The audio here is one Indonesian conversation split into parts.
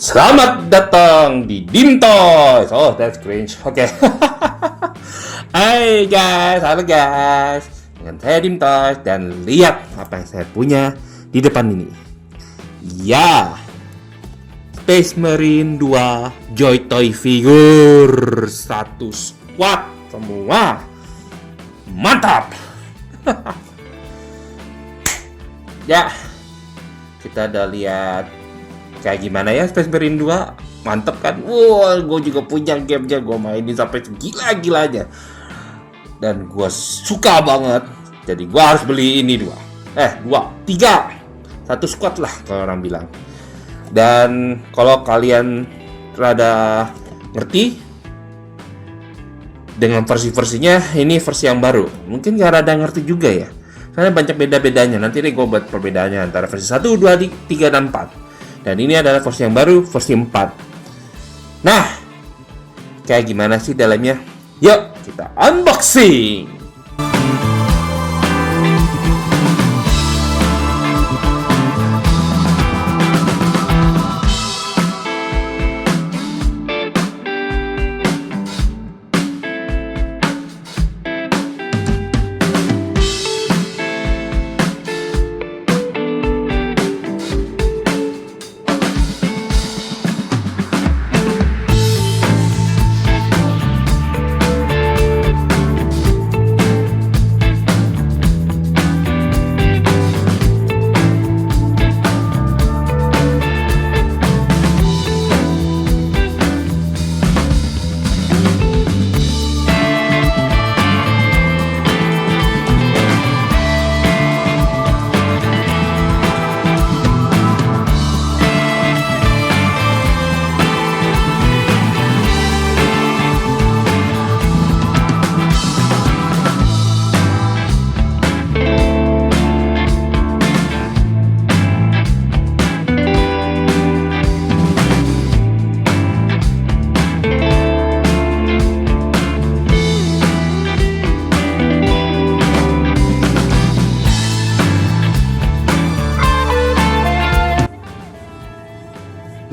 Selamat datang di Dim Toys. Oh, that's cringe. Oke. Hai guys, halo guys. Dengan saya Dim Toys dan lihat apa yang saya punya di depan ini. Ya, Space Marine 2 Joy Toy figure 1 squad semua. Mantap. Ya, kita udah lihat kayak gimana ya Space Marine 2. Mantep kan? Wow, gue juga punya gamenya, gue mainin sampai gila-gilanya. Dan gue suka banget. Jadi gue harus beli ini tiga. Satu squad lah kalau orang bilang. Dan kalau kalian rada ngerti dengan versi-versinya, ini versi yang baru. Mungkin gak rada ngerti juga ya. Karena banyak beda-bedanya. Nanti nih gue buat perbedaannya antara versi 1, 2, 3, dan 4. Dan ini adalah versi yang baru, versi 4. Nah, kayak gimana sih dalamnya? Yuk, kita unboxing!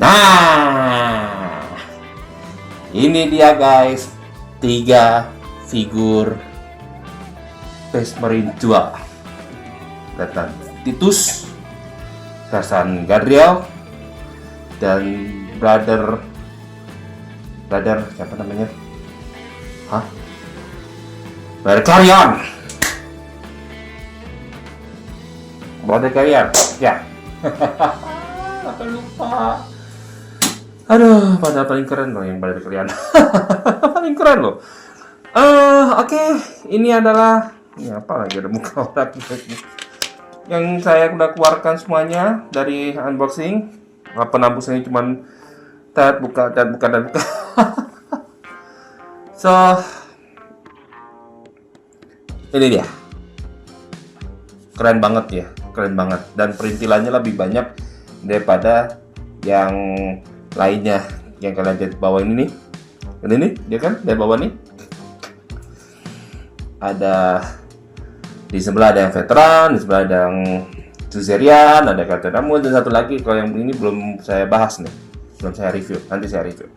Nah, ini dia guys, 3 figur Space Marine 2. Datang Titus, Tarsan Gadriel, dan brother siapa namanya? Brother Carrion. Ya. Apa lupa. Aduh, padahal paling keren loh yang pada kalian. Paling keren loh. Oke. Ini adalah apa lagi, ada muka orang yang saya udah keluarkan semuanya dari unboxing. Penampusannya cuman buka. So, ini dia. Keren banget ya, keren banget. Dan perintilannya lebih banyak daripada yang lainnya yang kalian lihat di bawah ini nih. Ini dia kan dari bawah nih. Ada di sebelah ada yang veteran, di sebelah ada yang Suzerain, ada Captain Amul, dan satu lagi kalau yang ini belum saya bahas nih, belum saya review, nanti saya review.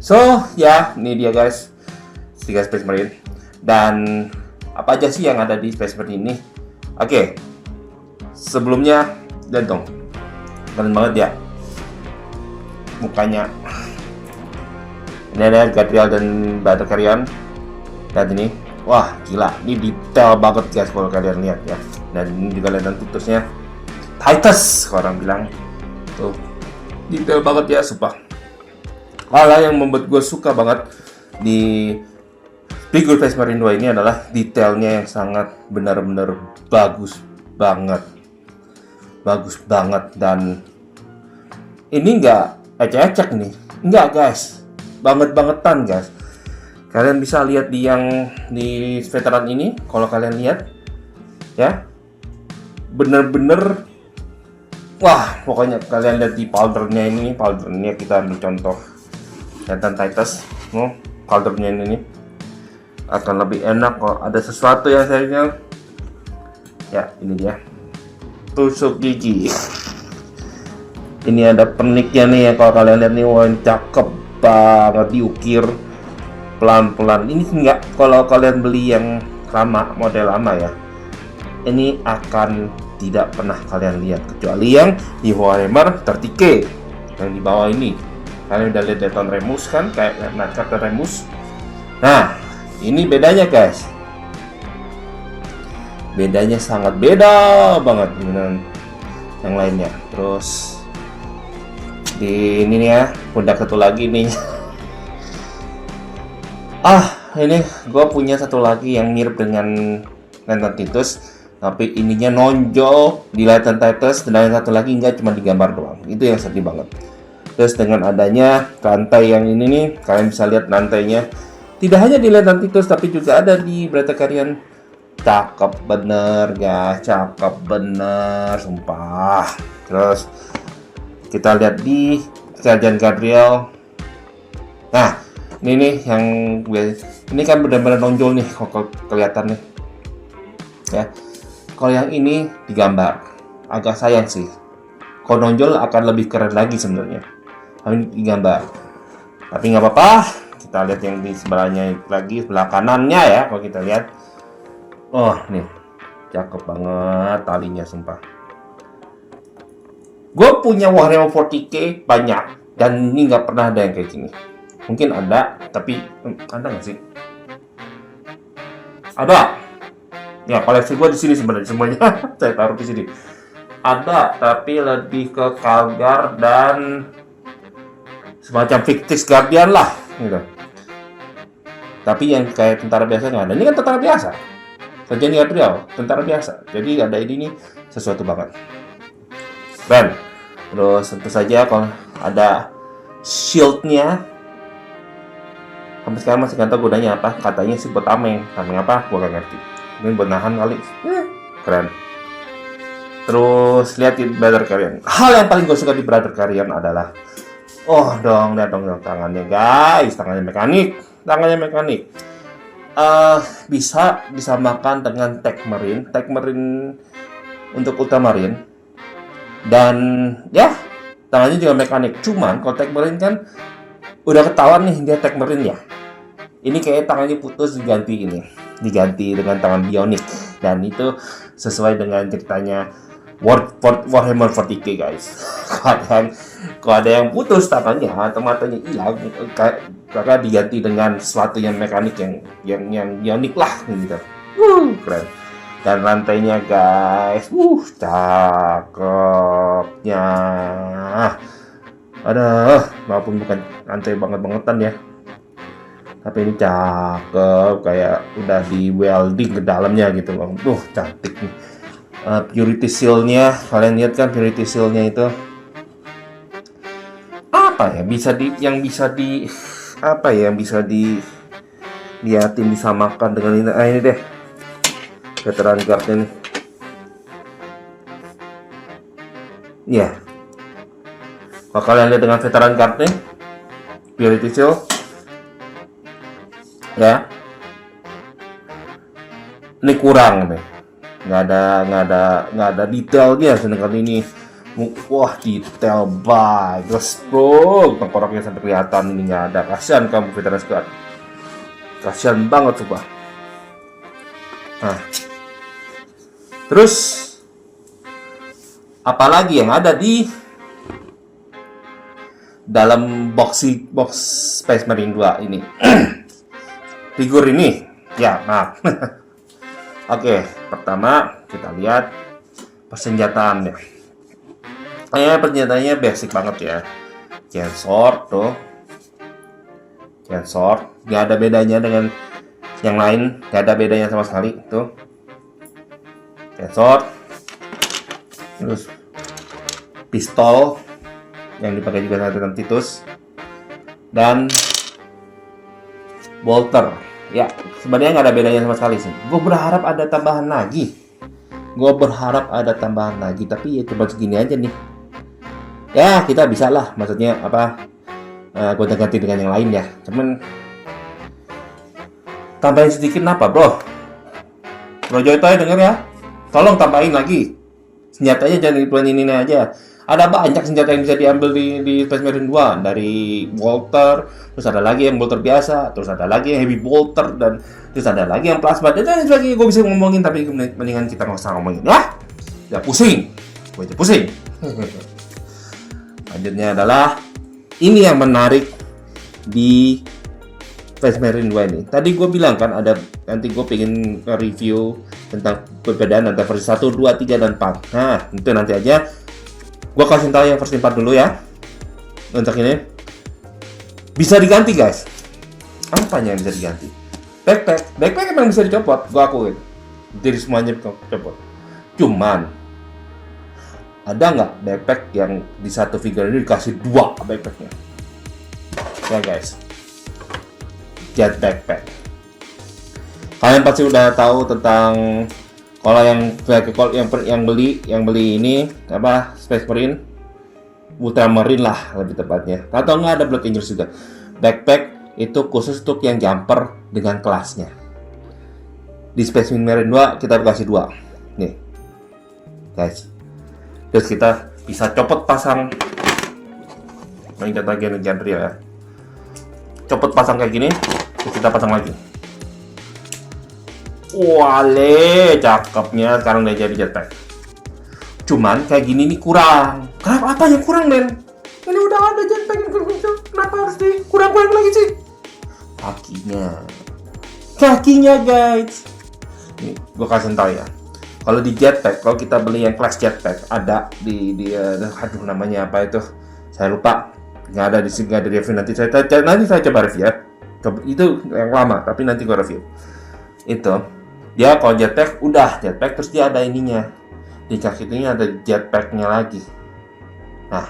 So ya, ini dia guys, 3 Space Marine. Dan apa aja sih yang ada di Space Marine ini? Oke, sebelumnya lihat dong, keren banget ya mukanya. Ini ada Gadriel dan Brother Carrion. Lihat ini, wah gila, ini detail banget guys kalau kalian lihat ya. Dan ini juga lihat Titusnya, Titus orang bilang tuh, detail banget ya, sumpah. Hal yang membuat gue suka banget di figur Space Marine 2 ini adalah detailnya yang sangat benar-benar bagus banget. Dan ini enggak ecek-ecek nih, enggak guys, banget-bangetan guys. Kalian bisa lihat di yang di veteran ini, kalau kalian lihat ya, bener-bener wah, pokoknya kalian lihat di powdernya ini, powdernya kita ambil contoh Titan Titus, powdernya ini akan lebih enak kalau ada sesuatu yang saya ya, ini dia tusuk gigi. Ini ada perniknya nih ya, kalau kalian lihat nih, wah cakep banget, diukir pelan-pelan. Ini enggak, kalau kalian beli yang lama, model lama ya, ini akan tidak pernah kalian lihat, kecuali yang di Warhammer 30K yang di bawah ini. Kalian udah lihat Deton Remus kan, kayak Nightcap Remus. Nah, ini bedanya guys. Bedanya sangat beda banget dengan yang lainnya. Terus di ini nih ya, pundak satu lagi nih. Ini gue punya satu lagi yang mirip dengan Lantern Titus, tapi ininya nonjol di Lantern Titus, dan yang satu lagi enggak, cuma digambar doang. Itu yang sedih banget. Terus dengan adanya rantai yang ini nih, kalian bisa lihat rantainya tidak hanya di Lantern Titus, tapi juga ada di Berita Carrion. Cakep bener guys, cakep bener, sumpah. Terus kita lihat di Sergeant Gabriel. Nah, ini nih yang ini kan benar-benar nonjol nih, kalau kelihatan nih ya. Kalau yang ini digambar, agak sayang sih. Kalau nonjol akan lebih keren lagi sebenarnya. Ini digambar, tapi nggak apa-apa. Kita lihat yang di sebelahnya lagi, sebelah kanannya ya. Kalau kita lihat, oh nih, cakep banget talinya, sumpah. Gue punya Warhammer 40K banyak, dan ini nggak pernah ada yang kayak gini. Mungkin ada, tapi ada nggak sih? Ada. Ya, koleksi gue di sini sebenarnya semuanya. Saya taruh di sini. Ada, tapi lebih ke Calgar dan semacam Victis Guardian lah, gitu. Tapi yang kayak tentara biasa nggak ada. Ini kan tentara biasa. Sergeant Gabriel, tentara biasa. Jadi ada ini nih, sesuatu banget. Keren. Terus tentu saja kalau ada shieldnya, sampai sekarang masih nggak tahu gunanya apa. Katanya sih buat tameng apa? Gua nggak ngerti. Mungkin buat nahan kali. Keren. Terus lihat di Brother Carrion. Hal yang paling gue suka di Brother Carrion adalah, lihat dong tangannya guys, tangannya mekanik. Bisa disamakan dengan Tech Marine untuk Ultramarine, dan ya tangannya juga mekanik. Cuman kalau Tech Marine kan udah ketahuan nih dia Tech Marine ya. Ini kayak tangannya putus, diganti dengan tangan bionik, dan itu sesuai dengan ceritanya Warhammer 40K guys. Kalau ada yang putus tangannya atau matanya hilang, maka diganti dengan sesuatu yang mekanik, yang bionik lah gitu. Keren. Dan rantainya guys, cakepnya. Walaupun bukan rantai banget-bangetan ya, tapi ini cakep, kayak udah di welding ke dalamnya gitu loh. Cantik nih. Purity seal-nya, kalian lihat kan purity seal-nya itu apa ya? Yang bisa dilihatin, disamakan dengan ini. Ini deh, veteran guard-nya nih. Iya. Kalau kalian lihat dengan veteran guard-nya, purity seal, ya, ini kurang nih. Nggak ada detailnya, sedangkan ini detail bagus bro, tengkoraknya sampai kelihatan. Ini nggak ada. Kasihan kamu veteran guard, kasihan banget coba. Nah, terus apalagi yang ada di dalam box Space Marine 2 ini? Figur ini ya, maaf. Oke, pertama kita lihat persenjataannya. Persenjataannya basic banget ya. Chain sword tuh. Chain sword, nggak ada bedanya dengan yang lain, nggak ada bedanya sama sekali tuh. Chain sword. Terus pistol yang dipakai juga sama Titus, dan bolter. Ya, sebenarnya nggak ada bedanya sama sekali sih. Gue berharap ada tambahan lagi. Tapi ya cuma segini aja nih. Ya, kita bisa lah. Maksudnya apa? Gue ganti dengan yang lain ya. Cuman tambahin sedikit apa, bro? Bro Joytoy denger ya. Tolong tambahin lagi. Senjatanya jangan dikeluarin ini aja. Ada banyak senjata yang bisa diambil di Space Marine 2, dari bolter, terus ada lagi yang bolter biasa, terus ada lagi yang heavy bolter, dan terus ada lagi yang plasma, dan lain sebagainya. Gue bisa ngomongin, tapi mendingan kita nggak usah ngomongin ya. Udah pusing, gue aja pusing. Lanjutnya adalah ini yang menarik di Space Marine 2 ini. Tadi gue bilang kan ada, nanti gue pengen review tentang perbedaan antara versi 1, 2, 3, dan 4. Nah, itu nanti aja. Gue kasih tahu yang versi 4 dulu ya. Untuk ini bisa diganti, guys. Apanya yang bisa diganti? Backpack emang bisa dicopot, gue akuin. Jadi semuanya dicopot. Cuman ada nggak backpack yang di satu figure ini dikasih 2 backpacknya? Ya guys, Jet backpack. Kalian pasti udah tahu tentang kalau yang beli ini apa, Space Marine Ultramarine lah lebih tepatnya. Atau nggak ada Blood Angels juga. Backpack itu khusus untuk yang jumper dengan kelasnya. Di Space Marine 2 kita kasih 2. Nih. Guys. Terus kita bisa copot pasang, mengingat bagian genre ya. Copot pasang kayak gini, terus kita pasang lagi. Wale, cakepnya sekarang udah jadi jetpack. Cuman kayak gini nih kurang. Kenapa? Apa yang kurang, men? Ini udah ada jetpack yang kencang. Kenapa harus dikurang-kurang lagi sih? Kakinya guys. Nih, gue kasih tau ya. Kalau di jetpack, kalau kita beli yang kelas jetpack, ada aduh namanya apa itu? Saya lupa. Nggak ada di sini, nggak ada review. Nanti saya coba review ya. Itu yang lama, tapi nanti gue review. Itu dia kalau jetpack udah jetpack, terus dia ada ininya di kaki ini ada jetpacknya lagi. Nah,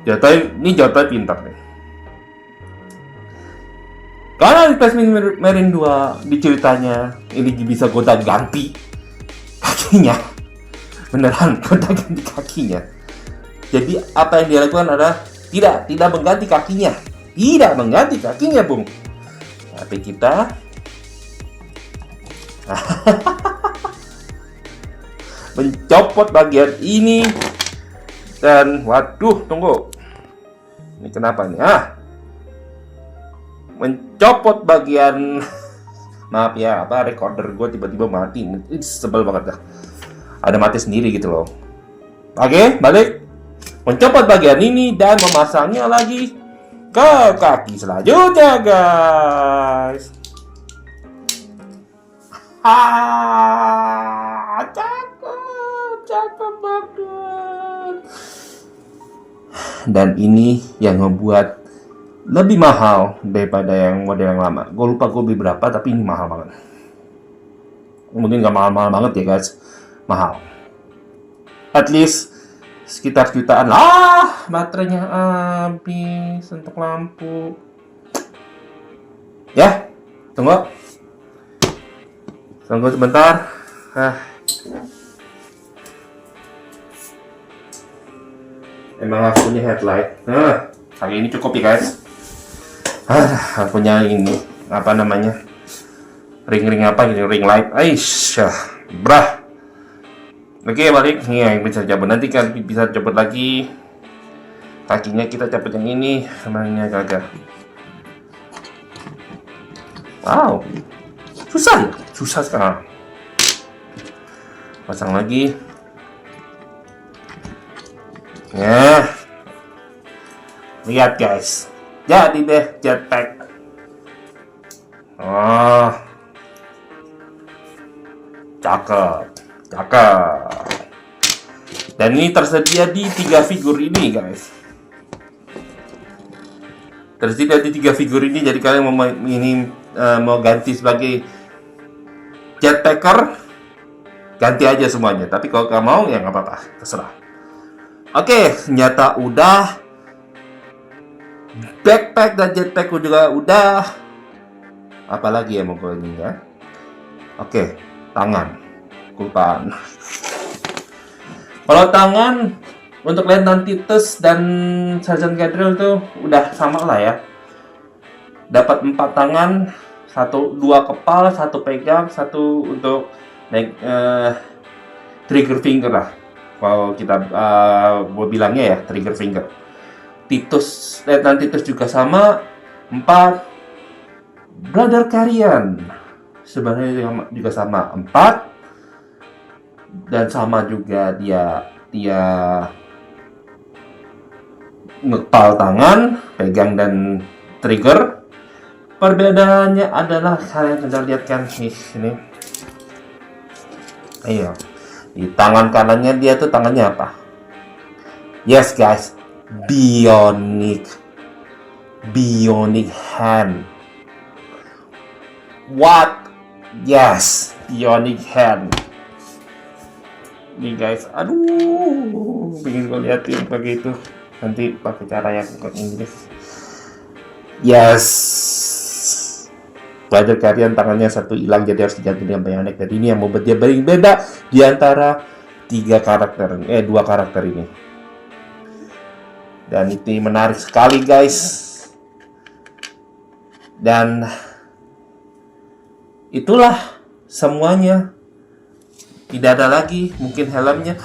jatuh pintar nih. Karena di Space Marine 2 di ceritanya ini bisa gonta ganti kakinya, beneran gonta ganti kakinya. Jadi apa yang dia lakukan adalah tidak mengganti kakinya, bung. Tapi kita mencopot bagian ini dan waduh, tunggu. Ini kenapa nih? Mencopot bagian maaf ya, recorder gue tiba-tiba mati. Ini sebel banget dah. Ada mati sendiri gitu loh. Oke, balik. Mencopot bagian ini dan memasangnya lagi ke kaki selanjutnya, guys. Cakep banget. Dan ini yang membuat lebih mahal daripada yang model yang lama. Gue lupa gue beli berapa, tapi ini mahal banget. Mungkin gak mahal-mahal banget ya guys, mahal. At least sekitar jutaan lah. Baterainya habis untuk lampu. Ya, tunggu sebentar. Emang aku punya headlight. Kali ini cukup ya guys. Punya ini apa namanya, ring apa ini, ring light. Aisyah, brah. Oke, balik nih yang bisa cabut. Nanti kan bisa cabut lagi kakinya, kita cabut yang ini sama ini agak. Wow, susah sekarang. Pasang lagi ya. Lihat guys, jadi deh jetpack. Cakep. Dan ini tersedia di 3 figur ini guys. Tersedia di 3 figur ini. Jadi kalian mau ganti sebagai jetpacker, ganti aja semuanya. Tapi kalau nggak mau ya nggak apa-apa, terserah. Oke, senjata udah, backpack dan jetpack juga udah. Apalagi ya mau gue ini ya. Oke, tangan. Kelupaan. Kalau tangan untuk Lieutenant Titus dan Sergeant Gadriel tuh udah sama lah ya. Dapat 4 tangan, 2 kepal, 1 pegang, 1 untuk trigger finger lah. Kalau kita gua bilangnya ya trigger finger. Titus, Letnan Titus juga sama 4. Brother Karian sebenarnya juga sama 4, dan sama juga dia ngepal tangan, pegang dan trigger. Perbedaannya adalah kalian bisa lihat kan ini. Ayo, di tangan kanannya dia tuh tangannya apa? Yes guys, bionic hand. What? Yes, bionic hand. Nih guys, aduh, pengen gue liatin begitu. Nanti pakai cara yang ke Inggris. Yes. Brother Karian tangannya satu hilang, jadi harus diganti dengan bionic. Jadi ini yang membuat dia berbeda di antara 2 karakter ini. Dan ini menarik sekali guys. Dan itulah semuanya. Tidak ada lagi mungkin helmnya.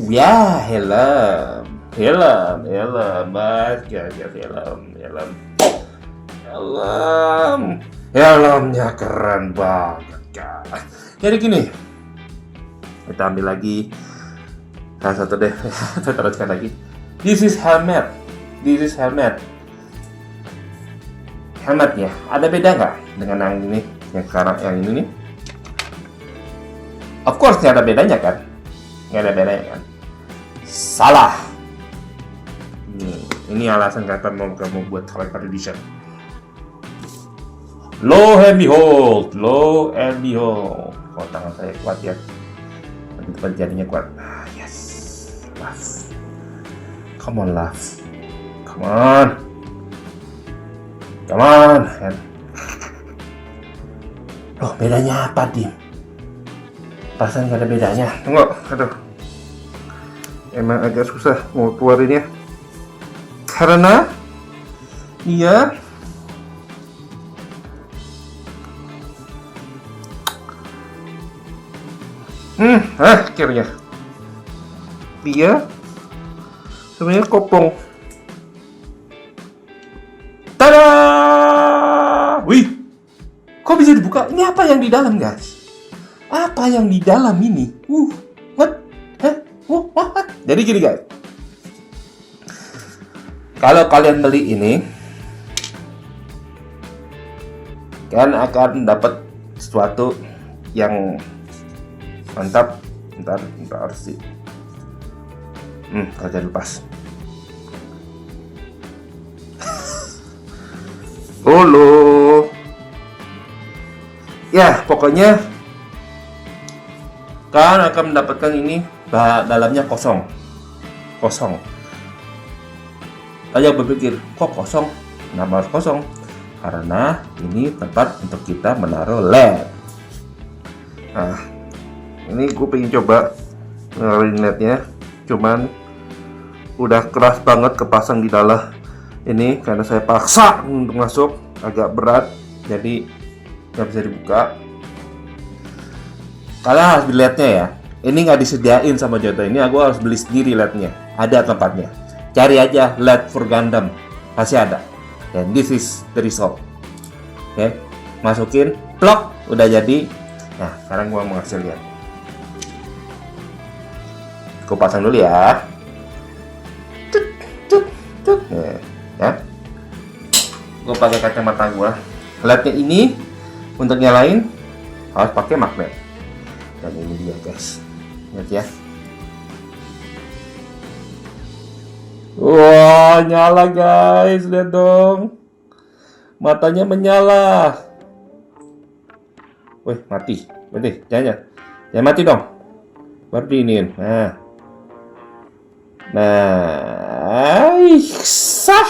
Ya, helm. Helmnya keren banget guys. Jadi gini, kita ambil lagi satu deh. Saya teruskan lagi. This is helmet. Helmetnya ada beda nggak dengan yang ini? Yang sekarang yang ini nih? Of course nggak ada bedanya kan? Nggak ada bedanya kan? Salah. Ini alasan kenapa mau kamu buat collector edition. Lo and behold. Kalau tangan saya kuat ya, nanti depan jadinya kuat. Yes, love. Come on, love. Come on. Loh, bedanya apa, Dim? Perasaan nggak ada bedanya. Tunggu, aduh. Emang agak susah mau keluarinnya. Karena dia akhirnya dia sebenarnya kopong. Tada! Wih, kok bisa dibuka? Ini apa yang di dalam, guys? Apa yang di dalam ini? What? What? Jadi gini, guys. Kalau kalian beli ini, kalian akan dapat sesuatu yang mantap. Bentar sih. Kaca lepas. Halo. Ya, pokoknya kalian akan mendapatkan ini dalamnya kosong. Kalian berpikir, kok kosong? Kenapa harus kosong? Karena ini tempat untuk kita menaruh LED. Nah, ini gue pengen coba naruhin LED-nya, cuman udah keras banget kepasang di dalam ini karena saya paksa untuk masuk, agak berat, jadi nggak bisa dibuka. Kalian harus beli LED-nya ya. Ini nggak disediain sama Jodo, ini aku harus beli sendiri LED-nya. Ada tempatnya. Cari aja LED for Gundam, pasti ada. Dan this is the result. Oke, masukin, plok, udah jadi. Nah, sekarang gua mau ngasih lihat. Gua pasang dulu ya. Ya. Gua pakai kacamata gua. LED-nya ini untuk nyalain harus pakai magnet. Dan ini dia, guys. Lihat ya. Wah, nyala guys, lihat dong. Matanya menyala. Wih, mati. Berhenti, jangan mati dong. Baru diinin. Sah.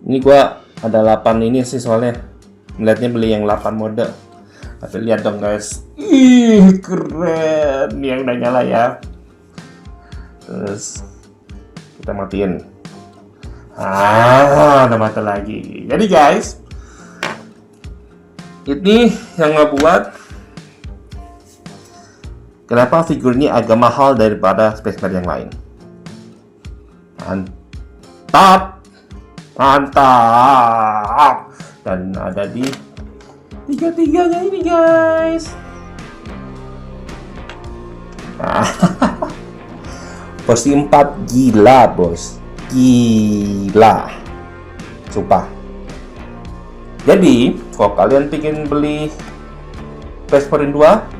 Ini gua ada 8 ini sih soalnya. Melihatnya beli yang 8 mode. Tapi lihat dong guys. Ih, keren. Yang udah nyala ya. Terus kita matiin. Udah mati lagi. Jadi guys, ini yang ngebuat Kenapa figur ini agak mahal daripada Space Marine yang lain? Mantap, mantap. Dan ada di tiga-tiganya ini guys. Versi 4 gila bos, gila, sumpah. Jadi kalau kalian pengen beli Space Marine 2,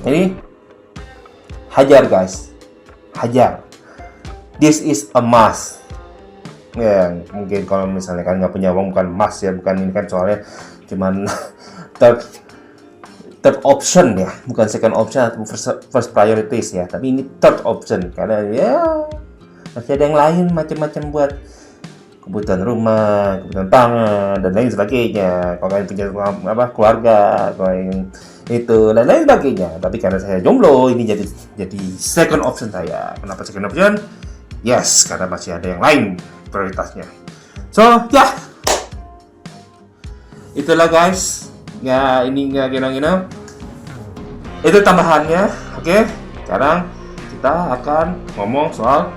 ini hajar guys, hajar. This is a must. Ya mungkin kalau misalnya kalian nggak punya uang, bukan must ya, bukan ini kan, soalnya cuman third option ya, bukan second option atau first priorities ya, tapi ini third option karena ya masih ada yang lain macam-macam buat kebutuhan rumah, kebutuhan pangan dan lain sebagainya. Kalau kalian punya keluarga, kalau yang itu dan lain sebagainya. Tapi karena saya jomblo, ini jadi second option saya. Kenapa second option? Yes, karena masih ada yang lain prioritasnya. So ya, itulah guys. Ya ini nggak gina-gina. Itu tambahannya. Oke. Sekarang kita akan ngomong soal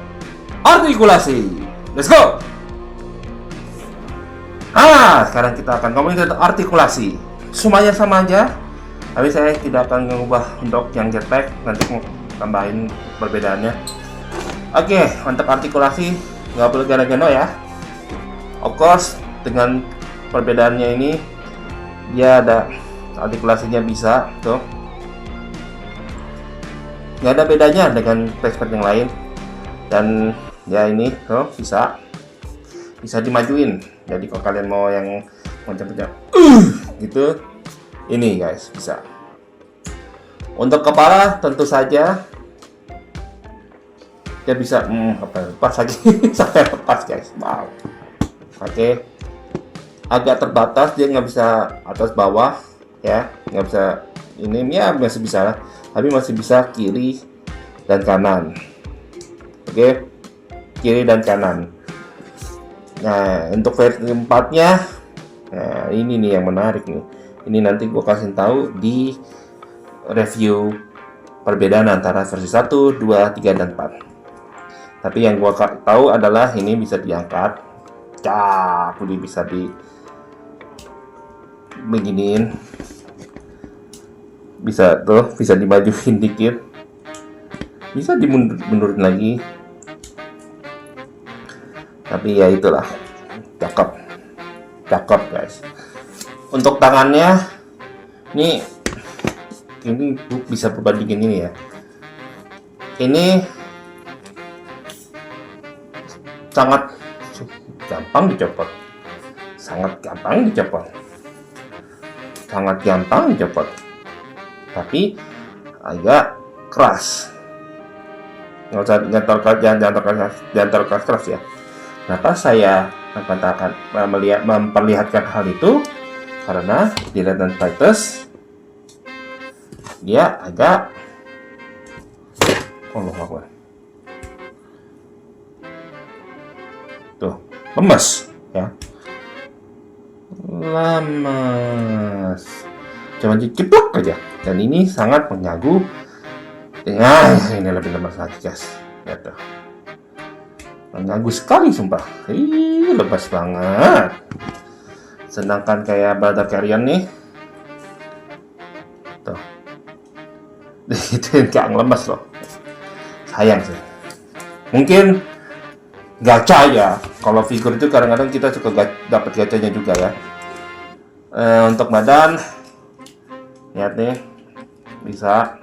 artikulasi. Let's go. Sekarang kita akan ngomongin tentang artikulasi. Semuanya sama aja, tapi saya tidak akan mengubah untuk yang jetpack. Nanti mau tambahin perbedaannya. Oke, untuk artikulasi nggak perlu gano-gano ya. Of course, dengan perbedaannya ini dia ada artikulasinya bisa tuh, nggak ada bedanya dengan Space yang lain. Dan ya ini tuh bisa dimajuin. Jadi kalau kalian mau yang macam-macam gitu, ini guys bisa. Untuk kepala tentu saja dia bisa lepas lagi. Saya lepas guys. Wow. Oke. Agak terbatas, dia nggak bisa atas bawah ya, nggak bisa ini ya, masih bisa, tapi masih bisa kiri dan kanan. Oke, kiri dan kanan. Nah untuk versi 4-nya, nah ini nih yang menarik nih. Ini nanti gue kasih tahu di review perbedaan antara versi 1, 2, 3, dan 4. Tapi yang gue tahu adalah ini bisa diangkat, udah bisa di beginiin, bisa tuh, bisa dimajuin dikit, bisa dimundurin lagi. Tapi ya itulah, cakep guys. Untuk tangannya ini bisa perbandingin ini ya. Ini sangat gampang dicopot, tapi agak keras. Nggak usah jangan terlalu keras ya. Kenapa saya memperlihatkan hal itu? Karena di Titan Fighters dia agak tuh lemes ya, cuman diceplok aja. Dan ini sangat mengganggu. Ini lebih lemas lagi guys, lihat tuh, mengganggu sekali sumpah. Lepas banget. Sedangkan kayak Brother Carrion nih tuh, itu nggak lemas loh. Sayang sih. Mungkin gacha ya, kalau figur itu kadang-kadang kita suka dapat gacanya juga ya. Untuk badan, lihat nih, bisa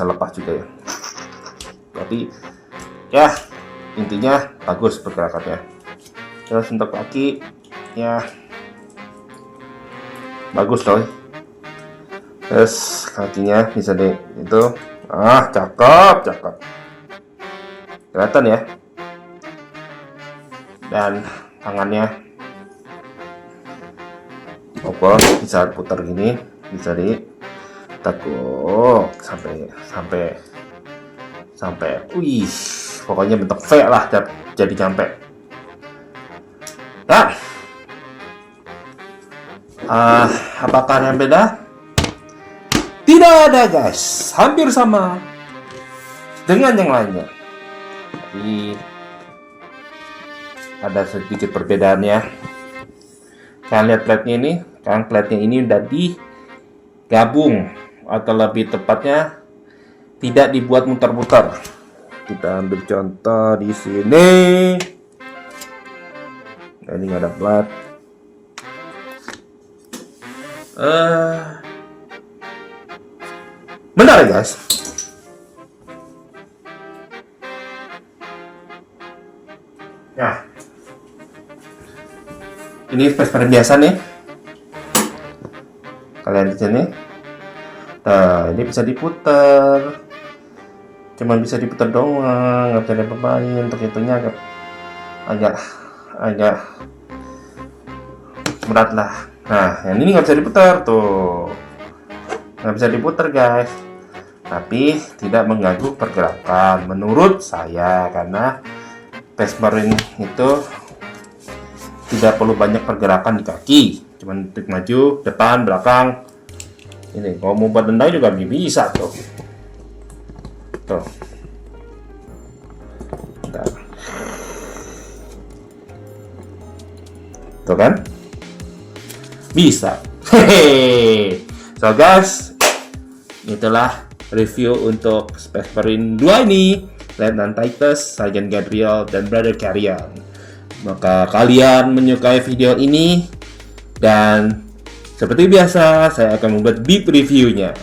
lepas juga ya. Jadi ya intinya bagus pergerakannya. Terus untuk kaki ya bagus loh. Terus kakinya bisa itu, cakep, kelihatan ya. Dan tangannya bisa putar gini, bisa ditekuk sampai pokoknya bentuk V lah, jadi sampai ya. Apakah yang beda? tidak ada guys, hampir sama dengan yang lainnya, tapi ada sedikit perbedaannya. Kalian lihat platnya ini, kan platnya ini udah digabung, atau lebih tepatnya tidak dibuat muter-muter. Kita ambil contoh di sini. Nah, ini nggak ada plat. Benar ya guys. Nah, ini Vespa biasa nih. Kalian di sini. Nah, ini bisa diputar. Cuman bisa diputar doang, nggak bisa diapa-apain. Untuk itunya agak berat lah. Nah, yang ini nggak bisa diputar tuh. Nggak bisa diputar guys. Tapi tidak mengganggu pergerakan menurut saya, karena Vespa itu tidak perlu banyak pergerakan di kaki, cuman untuk maju, depan, belakang. Ini kalau mau buat tendang juga bisa tuh. Tuh. Bentar. Tuh kan? Bisa. Hehehe. So guys, itulah review untuk Space Marine 2 ini. Lieutenant Titus, Sergeant Gabriel, dan Brother Carrion. Maka kalian menyukai video ini, dan seperti biasa saya akan membuat deep reviewnya.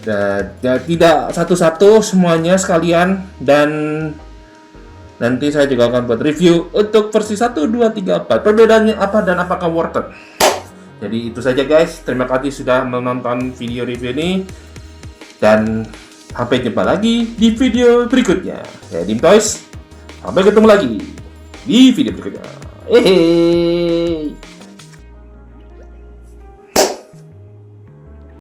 Dan ya, tidak satu-satu, semuanya sekalian. Dan nanti saya juga akan buat review untuk versi 1, 2, 3, 4. Perbedaannya apa dan apakah worth it. Jadi itu saja guys. Terima kasih sudah menonton video review ini. Dan sampai jumpa lagi di video berikutnya. Saya Dim Toys. Sampai ketemu lagi di video berikutnya. Hehehe.